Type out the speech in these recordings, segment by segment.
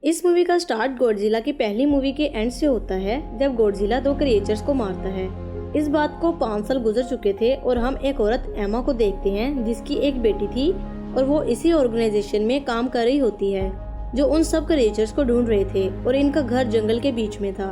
इस मूवी का start Godzilla की पहली मूवी के एंड से होता है, जब गॉडजिला 2 क्रिएचर्स को मारता है। इस बात को 5 साल गुजर चुके थे और हम एक औरत एमा को देखते हैं जिसकी एक बेटी थी और वो इसी ऑर्गेनाइजेशन में काम कर रही होती है जो उन सब क्रिएचर्स को ढूंढ रहे थे और इनका घर जंगल के बीच में था।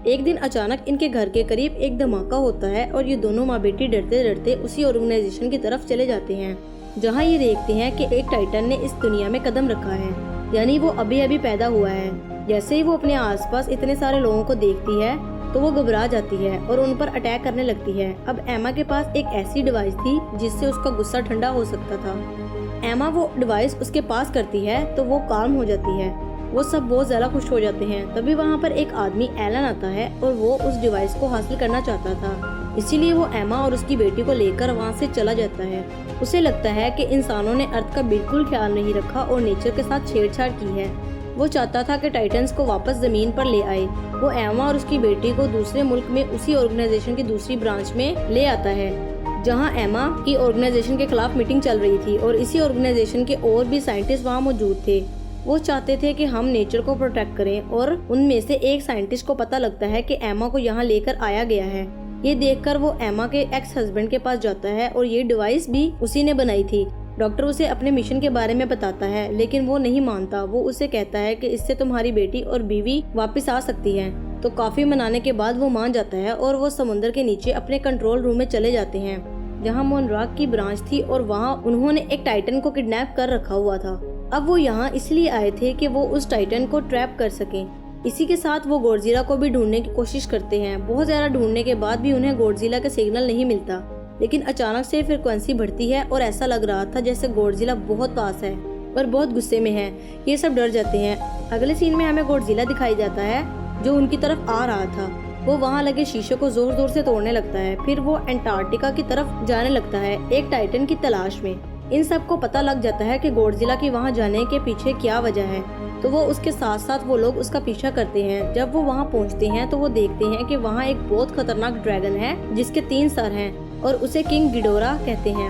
एक दिन अचानक इनके घर के करीब एक धमाका होता है और ये दोनों माँ बेटी डरते डरते उसी ऑर्गेनाइजेशन की तरफ चले जाते हैं, जहाँ ये देखते हैं कि एक टाइटन ने इस दुनिया में कदम रखा है, यानी वो अभी अभी पैदा हुआ है। जैसे ही वो अपने आसपास इतने सारे लोगों को देखती है तो वो घबरा जाती है और उन पर अटैक करने लगती है। अब एमा के पास एक ऐसी डिवाइस थी जिससे उसका गुस्सा ठंडा हो सकता था। एमा वो डिवाइस उसके पास करती है तो वो काम हो जाती है। वो सब बहुत ज्यादा खुश हो जाते हैं। तभी वहाँ पर एक आदमी एलन आता है और वो उस डिवाइस को हासिल करना चाहता था, इसीलिए वो एमा और उसकी बेटी को लेकर वहाँ से चला जाता है। उसे लगता है कि इंसानों ने अर्थ का बिल्कुल ख्याल नहीं रखा और नेचर के साथ छेड़छाड़ की है। वो चाहता था कि टाइटन्स को वापस जमीन पर ले आए। वो एमा और उसकी बेटी को दूसरे मुल्क में उसी ऑर्गेनाइजेशन की दूसरी ब्रांच में ले आता है, जहां एमा की ऑर्गेनाइजेशन के खिलाफ मीटिंग चल रही थी और इसी ऑर्गेनाइजेशन के और भी साइंटिस्ट वहां मौजूद थे। वो चाहते थे कि हम नेचर को प्रोटेक्ट करें और उनमें से एक साइंटिस्ट को पता लगता है कि एमा को यहाँ लेकर आया गया है। ये देखकर वो एमा के एक्स हस्बैंड के पास जाता है और ये डिवाइस भी उसी ने बनाई थी। डॉक्टर उसे अपने मिशन के बारे में बताता है, लेकिन वो नहीं मानता। वो उसे कहता है कि इससे तुम्हारी बेटी और बीवी वापस आ सकती हैं। तो काफी मनाने के बाद वो मान जाता है और वो समुद्र के नीचे अपने कंट्रोल रूम में चले जाते हैं, जहाँ मोनराक की ब्रांच थी और वहाँ उन्होंने एक टाइटन को किडनैप कर रखा हुआ था। अब वो यहाँ इसलिए आए थे कि वो उस टाइटन को ट्रैप कर सकें। इसी के साथ वो गॉडजिला को भी ढूंढने की कोशिश करते हैं। बहुत ज्यादा ढूंढने के बाद भी उन्हें गॉडजिला का सिग्नल नहीं मिलता, लेकिन अचानक से फ्रीक्वेंसी बढ़ती है और ऐसा लग रहा था जैसे गॉडजिला बहुत पास है और बहुत गुस्से में है। ये सब डर जाते हैं। अगले सीन में हमें गॉडजिला दिखाई जाता है जो उनकी तरफ आ रहा था। वो वहाँ लगे शीशे को जोर जोर से तोड़ने लगता है। फिर वो एंटार्क्टिका की तरफ जाने लगता है एक टाइटन की तलाश में। इन सबको पता लग जाता है कि गॉडजिला की वहाँ जाने के पीछे क्या वजह है, तो वो उसके साथ साथ वो लोग उसका पीछा करते हैं। जब वो वहाँ पहुँचते हैं तो वो देखते हैं कि वहाँ एक बहुत खतरनाक ड्रैगन है जिसके 3 सर हैं और उसे किंग गिडोरा कहते हैं,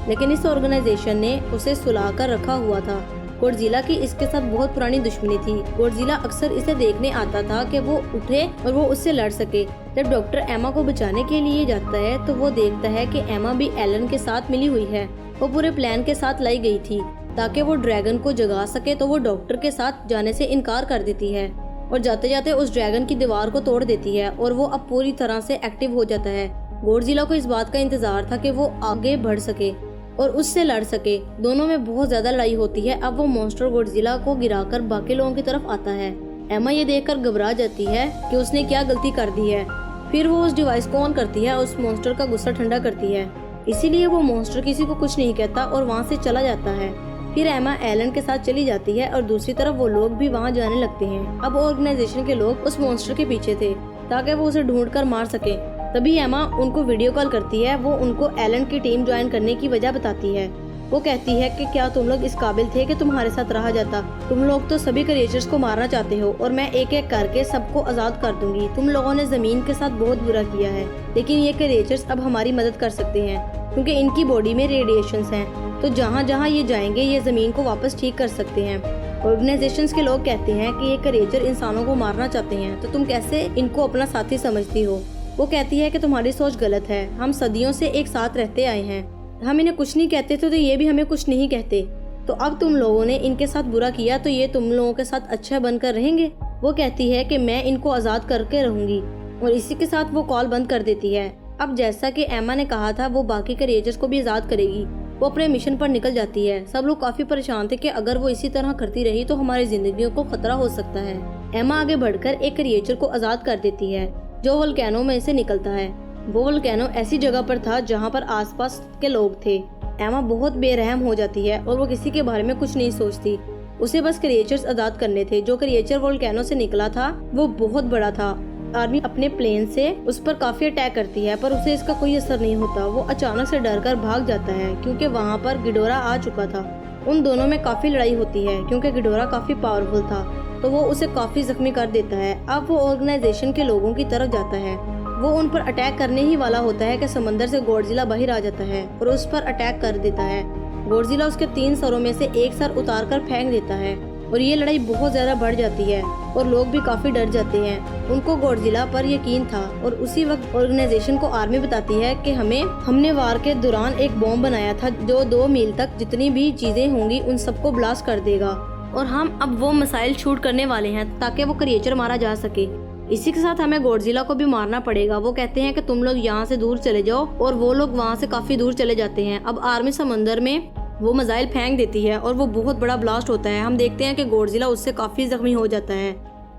लेकिन इस ऑर्गेनाइजेशन ने उसे सुला कर रखा हुआ था। गॉडजिला की इसके साथ बहुत पुरानी दुश्मनी थी। गॉडजिला अक्सर इसे देखने आता था कि वो उठे और वो उससे लड़ सके। जब डॉक्टर एमा को बचाने के लिए जाता है तो वो देखता है कि एमा भी एलन के साथ मिली हुई है। वो पूरे प्लान के साथ लाई गई थी ताकि वो ड्रैगन को जगा सके, तो वो डॉक्टर के साथ जाने से इनकार कर देती है और जाते जाते उस ड्रैगन की दीवार को तोड़ देती है और वो अब पूरी तरह से एक्टिव हो जाता है। गॉडजिला को इस बात का इंतजार था कि वो आगे बढ़ सके और उससे लड़ सके। दोनों में बहुत ज्यादा लड़ाई होती है। अब वो मॉन्स्टर गॉडजिला को गिराकर बाकी लोगों की तरफ आता है। एमा ये देखकर घबरा जाती है कि उसने क्या गलती कर दी है। फिर वो उस डिवाइस को ऑन करती है और उस मॉन्स्टर का गुस्सा ठंडा करती है। इसीलिए वो मॉन्स्टर किसी को कुछ नहीं कहता और वहाँ से चला जाता है। फिर एमा एलन के साथ चली जाती है और दूसरी तरफ वो लोग भी वहाँ जाने लगते हैं। अब ऑर्गेनाइजेशन के लोग उस मॉन्स्टर के पीछे थे ताकि वो उसे ढूंढ कर मार सके। तभी एमा उनको वीडियो कॉल करती है। वो उनको एलन की टीम ज्वाइन करने की वजह बताती है। वो कहती है कि क्या तुम लोग इस काबिल थे कि तुम्हारे साथ रहा जाता? तुम लोग तो सभी क्रिएचर्स को मारना चाहते हो और मैं एक एक करके सबको आजाद कर दूंगी। तुम लोगों ने जमीन के साथ बहुत बुरा किया है, लेकिन ये क्रिएचर्स अब हमारी मदद कर सकते हैं क्योंकि इनकी बॉडी में रेडिएशंस हैं, तो जहाँ जहाँ ये जाएंगे ये जमीन को वापस ठीक कर सकते हैं। ऑर्गेनाइजेशंस के लोग कहते हैं कि ये क्रिएचर इंसानों को मारना चाहते हैं, तो तुम कैसे इनको अपना साथी समझती हो? वो कहती है कि तुम्हारी सोच गलत है। हम सदियों से एक साथ रहते आए हैं। हम इन्हें कुछ नहीं कहते थे तो ये भी हमें कुछ नहीं कहते। तो अब तुम लोगों ने इनके साथ बुरा किया तो ये तुम लोगों के साथ अच्छा बनकर रहेंगे। वो कहती है कि मैं इनको आजाद करके रहूंगी और इसी के साथ वो कॉल बंद कर देती है। अब जैसा कि एमा ने कहा था वो बाकी क्रिएचर्स को भी आजाद करेगी। वो अपने मिशन पर निकल जाती है। सब लोग काफी परेशान थे कि अगर वो इसी तरह करती रही तो हमारी जिंदगियों को खतरा हो सकता है। एमा आगे बढ़कर एक क्रिएचर को आजाद कर देती है जो वोल्केनो में से निकलता है। वो वोल्केनो ऐसी जगह पर था जहाँ पर आसपास के लोग थे। एमा बहुत बेरहम हो जाती है और वो किसी के बारे में कुछ नहीं सोचती। उसे बस क्रिएचर्स आजाद करने थे। जो क्रिएचर वोल्केनो से निकला था वो बहुत बड़ा था। आर्मी अपने प्लेन से उस पर काफी अटैक करती है पर उसे इसका कोई असर नहीं होता। वो अचानक से डरकर भाग जाता है क्योंकि वहाँ पर गिडोरा आ चुका था। उन दोनों में काफी लड़ाई होती है क्योंकि गिडोरा काफी पावरफुल था, तो वो उसे काफी जख्मी कर देता है। अब वो ऑर्गेनाइजेशन के लोगों की तरफ जाता है। वो उन पर अटैक करने ही वाला होता है कि समंदर से गॉडजिला बाहर आ जाता है और उस पर अटैक कर देता है। गॉडजिला उसके 3 सरों में से एक सर उतार कर फेंक देता है और ये लड़ाई बहुत ज्यादा बढ़ जाती है और लोग भी काफी डर जाते हैं। उनको गॉडजिला पर यकीन था और उसी वक्त ऑर्गेनाइजेशन को आर्मी बताती है कि हमने वार के दौरान एक बॉम्ब बनाया था जो 2 मील तक जितनी भी चीजें होंगी उन सबको ब्लास्ट कर देगा और हम अब वो मिसाइल शूट करने वाले हैं ताकि वो क्रिएचर मारा जा सके। इसी के साथ हमें गॉडजिला को भी मारना पड़ेगा। वो कहते हैं कि तुम लोग यहाँ से दूर चले जाओ और वो लोग वहाँ से काफी दूर चले जाते हैं। अब आर्मी समंदर में वो मिसाइल फेंक देती है और वो बहुत बड़ा ब्लास्ट होता है। हम देखते हैं कि गॉडजिला उससे काफी जख्मी हो जाता है,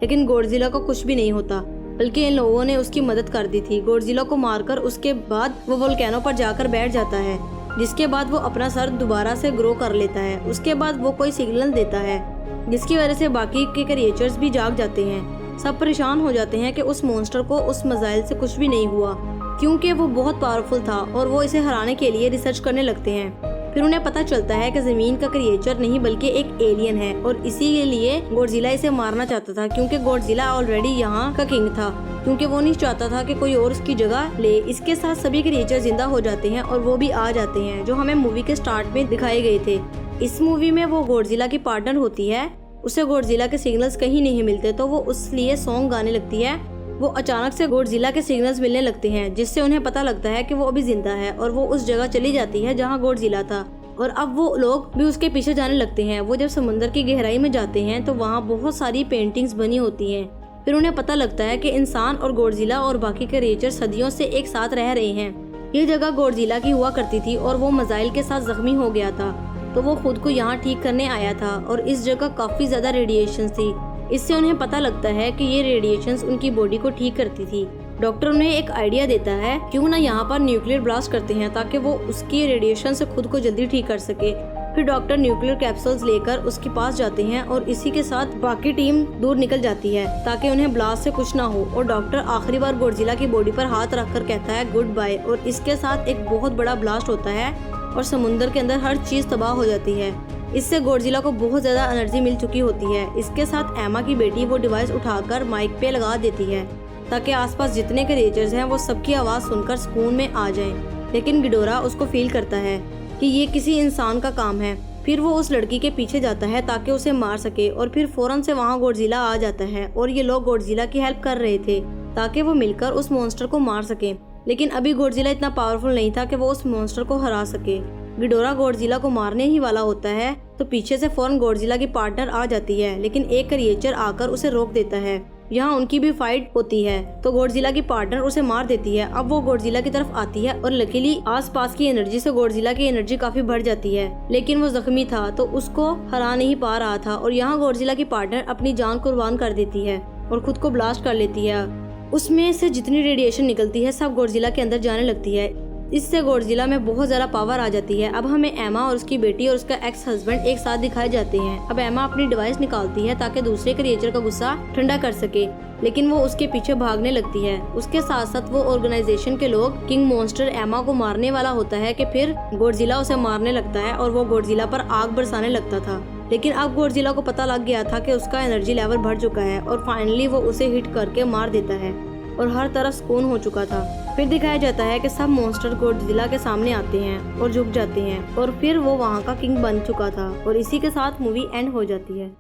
लेकिन गॉडजिला को कुछ भी नहीं होता, बल्कि इन लोगों ने उसकी मदद कर दी थी। गॉडजिला को मारकर उसके बाद वो वोल्केनो पर जाकर बैठ जाता है, जिसके बाद वो अपना सर दोबारा से ग्रो कर लेता है। उसके बाद वो कोई सिग्नल देता है जिसकी वजह से बाकी के क्रिएचर्स भी जाग जाते हैं। सब परेशान हो जाते हैं कि उस मॉन्स्टर को उस मिसाइल से कुछ भी नहीं हुआ क्योंकि वो बहुत पावरफुल था और वो इसे हराने के लिए रिसर्च करने लगते हैं। फिर उन्हें पता चलता है कि जमीन का क्रिएचर नहीं बल्कि एक एलियन है और इसी के लिए गॉडजिला इसे मारना चाहता था क्योंकि गॉडजिला ऑलरेडी यहाँ का किंग था, क्योंकि वो नहीं चाहता था कि कोई और उसकी जगह ले। इसके साथ सभी क्रिएचर जिंदा हो जाते हैं और वो भी आ जाते हैं जो हमें मूवी के स्टार्ट में दिखाए गए थे। इस मूवी में वो गॉडजिला की पार्टनर होती है, उसे गॉडजिला के सिग्नल्स कहीं नहीं मिलते तो वो उस लिए सॉन्ग गाने लगती है। वो अचानक से गॉडजिला के सिग्नल्स मिलने लगते हैं जिससे उन्हें पता लगता है कि वो अभी जिंदा है और वो उस जगह चली जाती है जहाँ गॉडजिला था और अब वो लोग भी उसके पीछे जाने लगते हैं। वो जब समुद्र की गहराई में जाते हैं तो वहाँ बहुत सारी पेंटिंग्स बनी होती हैं। फिर उन्हें पता लगता है कि इंसान और गॉडजिला और बाकी क्रिएचर सदियों से एक साथ रह रहे हैं। ये जगह गॉडजिला की हुआ करती थी और वो मिसाइल के साथ जख्मी हो गया था तो वो खुद को यहाँ ठीक करने आया था और इस जगह काफी ज्यादा रेडिएशन थी। इससे उन्हें पता लगता है कि ये रेडिएशंस उनकी बॉडी को ठीक करती थी। डॉक्टर उन्हें एक आइडिया देता है क्यों ना यहाँ पर न्यूक्लियर ब्लास्ट करते हैं ताकि वो उसकी रेडिएशन से खुद को जल्दी ठीक कर सके। फिर डॉक्टर न्यूक्लियर कैप्सूल्स लेकर उसके पास जाते हैं और इसी के साथ बाकी टीम दूर निकल जाती है ताकि उन्हें ब्लास्ट से कुछ ना हो और डॉक्टर आखिरी बार गॉडजिला की बॉडी पर हाथ रखकर कहता है गुड बाय और इसके साथ एक बहुत बड़ा ब्लास्ट होता है और समुद्र के अंदर हर चीज तबाह हो जाती है। इससे गॉडजिला को बहुत ज्यादा एनर्जी मिल चुकी होती है। इसके साथ एमा की बेटी वो डिवाइस उठाकर माइक पे लगा देती है ताकि आसपास जितने क्रिएचर्स हैं वो सबकी आवाज सुनकर सुकून में आ जाएं। लेकिन गिडोरा उसको फील करता है कि ये किसी इंसान का काम है। फिर वो उस लड़की के पीछे जाता है ताकि उसे मार सके और फिर फौरन से वहाँ गॉडजिला आ जाता है और ये लोग गॉडजिला की हेल्प कर रहे थे ताकि वो मिलकर उस मॉन्स्टर को मार सके। लेकिन अभी गॉडजिला इतना पावरफुल नहीं था कि वो उस मॉन्स्टर को हरा सके। गिडोरा गॉडजिला को मारने ही वाला होता है तो पीछे से फौरन गॉडजिला की पार्टनर आ जाती है, लेकिन एक क्रिएचर आकर उसे रोक देता है। यहाँ उनकी भी फाइट होती है तो गॉडजिला की पार्टनर उसे मार देती है। अब वो गॉडजिला की तरफ आती है और लकीली आसपास की एनर्जी से गॉडजिला की एनर्जी काफी बढ़ जाती है, लेकिन वो जख्मी था तो उसको हरा नहीं पा रहा था और यहाँ गॉडजिला की पार्टनर अपनी जान कुर्बान कर देती है और खुद को ब्लास्ट कर लेती है। उसमें से जितनी रेडिएशन निकलती है सब गॉडजिला के अंदर जाने लगती है। इससे गॉडजिला में बहुत ज्यादा पावर आ जाती है। अब हमें एमा और उसकी बेटी और उसका एक्स हस्बैंड एक साथ दिखाए जाते हैं। अब एमा अपनी डिवाइस निकालती है ताकि दूसरे क्रिएचर का गुस्सा ठंडा कर सके, लेकिन वो उसके पीछे भागने लगती है। उसके साथ साथ वो ऑर्गेनाइजेशन के लोग किंग मॉन्स्टर एमा को मारने वाला होता है कि फिर गॉडजिला उसे मारने लगता है और वो गॉडजिला पर आग बरसाने लगता था। लेकिन अब गॉडजिला को पता लग गया था कि उसका एनर्जी लेवल बढ़ चुका है और फाइनली वो उसे हिट करके मार देता है और हर तरफ सुकून हो चुका था। फिर दिखाया जाता है कि सब मॉन्स्टर गॉडजिला के सामने आते हैं और झुक जाते हैं और फिर वो वहाँ का किंग बन चुका था और इसी के साथ मूवी एंड हो जाती है।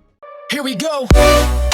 Here we go.